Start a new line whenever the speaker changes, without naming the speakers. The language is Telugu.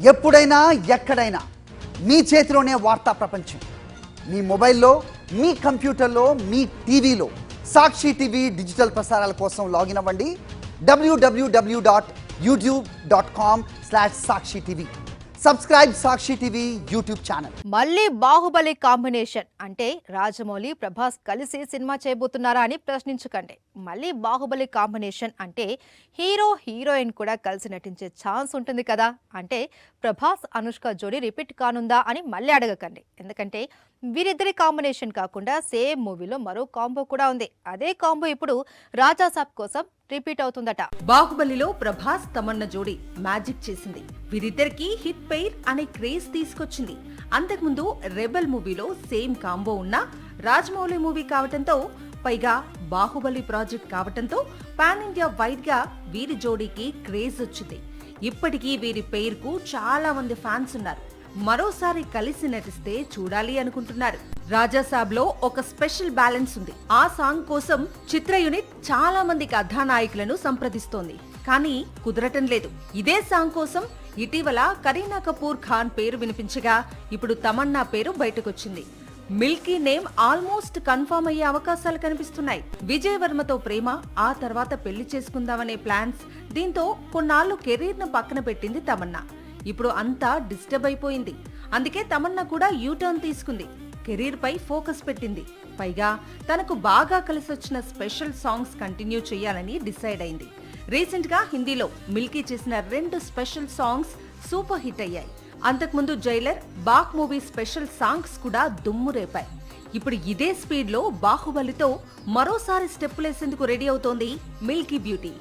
ఎప్పుడైనా ఎక్కడైనా మీ చేతిలోనే వార్తా ప్రపంచం. మీ మొబైల్లో, మీ కంప్యూటర్లో, మీ టీవీలో సాక్షి టీవీ డిజిటల్ ప్రసారాల కోసం లాగిన్ అవ్వండి www.youtube.com/sakshi-tv. సబ్స్క్రైబ్ సాక్షి టీవీ యూట్యూబ్ ఛానల్.
మళ్ళీ బాహుబలి కాంబినేషన్ అంటే రాజమౌళి ప్రభాస్ కలిసి సినిమా చేయబోతున్నారా అని ప్రశ్నించకండి. మళ్ళీ బాహుబలి కాంబినేషన్ అంటే హీరో హీరోయిన్ కూడా కలిసి నటించే ఛాన్స్ ఉంటుంది కదా, అంటే ప్రభాస్ అనుష్క జోడీ రిపీట్ కానుందా అని మళ్ళీ అడగకండి. ఎందుకంటే వీరిద్దరి కాంబినేషన్ కాకుండా సేమ్ మూవీలో మరో కాంబో కూడా ఉంది. అదే కాంబో ఇప్పుడు రాజాసాబ్ కోసం రిపీట్ అవుతుందట. బాహుబలిలో ప్రభాస్ తమన్నా జోడీ మ్యాజిక్ చేసింది. వీరిద్దరికి హిట్ పెయిర్ అనే క్రేజ్ తీసుకొచ్చింది. అంతకుముందు రెబెల్ మూవీలో సేమ్ కాంబో ఉన్న రాజమౌళి మూవీ కావటంతో, పైగా బాహుబలి ప్రాజెక్ట్ కావటంతో పాన్ ఇండియా వైడ్ గా వీరి జోడీకి క్రేజ్ వచ్చింది. ఇప్పటికీ వీరి పెయిర్ కు చాలా మంది ఫ్యాన్స్ ఉన్నారు. మరోసారి కలిసి నటిస్తే చూడాలి అనుకుంటున్నారు. రాజాసాబ్ లో ఒక స్పెషల్ బ్యాలెన్స్ ఉంది. ఆ సాంగ్ కోసం చిత్ర యూనిట్ చాలా మంది కథానాయకులను సంప్రదిస్తోంది, కానీ కుదరటం లేదు. ఇదే సాంగ్ కోసం ఇటీవల కరీనా కపూర్ ఖాన్ పేరు వినిపించగా, ఇప్పుడు తమన్నా పేరు బయటకొచ్చింది. మిల్కీ నేమ్ ఆల్మోస్ట్ కన్ఫర్మ్ అయ్యే అవకాశాలు కనిపిస్తున్నాయి. విజయ్ వర్మతో ప్రేమ, ఆ తర్వాత పెళ్లి చేసుకుందామనే ప్లాన్స్. దీంతో కొన్నాళ్లు కెరీర్ ను పక్కన పెట్టింది తమన్నా. ఇప్పుడు అంతా డిస్టర్బ్ అయిపోయింది. అందుకే తమన్నా కూడా యూటర్న్ తీసుకుంది. కెరీర్ పై ఫోకస్ పెట్టింది. పైగా తనకు బాగా కలిసొచ్చిన స్పెషల్ సాంగ్స్ కంటిన్యూ చేయాలని డిసైడ్ అయింది. రీసెంట్ గా హిందీలో మిల్కీ చేసిన 2 స్పెషల్ సాంగ్స్ సూపర్ హిట్ అయ్యాయి. అంతకుముందు Jailer, Baak movie special songs కూడా దుమ్ము రేపాయి. ఇప్పుడు ఇదే స్పీడ్ లో బాహుబలితో మరోసారి స్టెప్పులేసేందుకు రెడీ అవుతోంది మిల్కీ బ్యూటీ.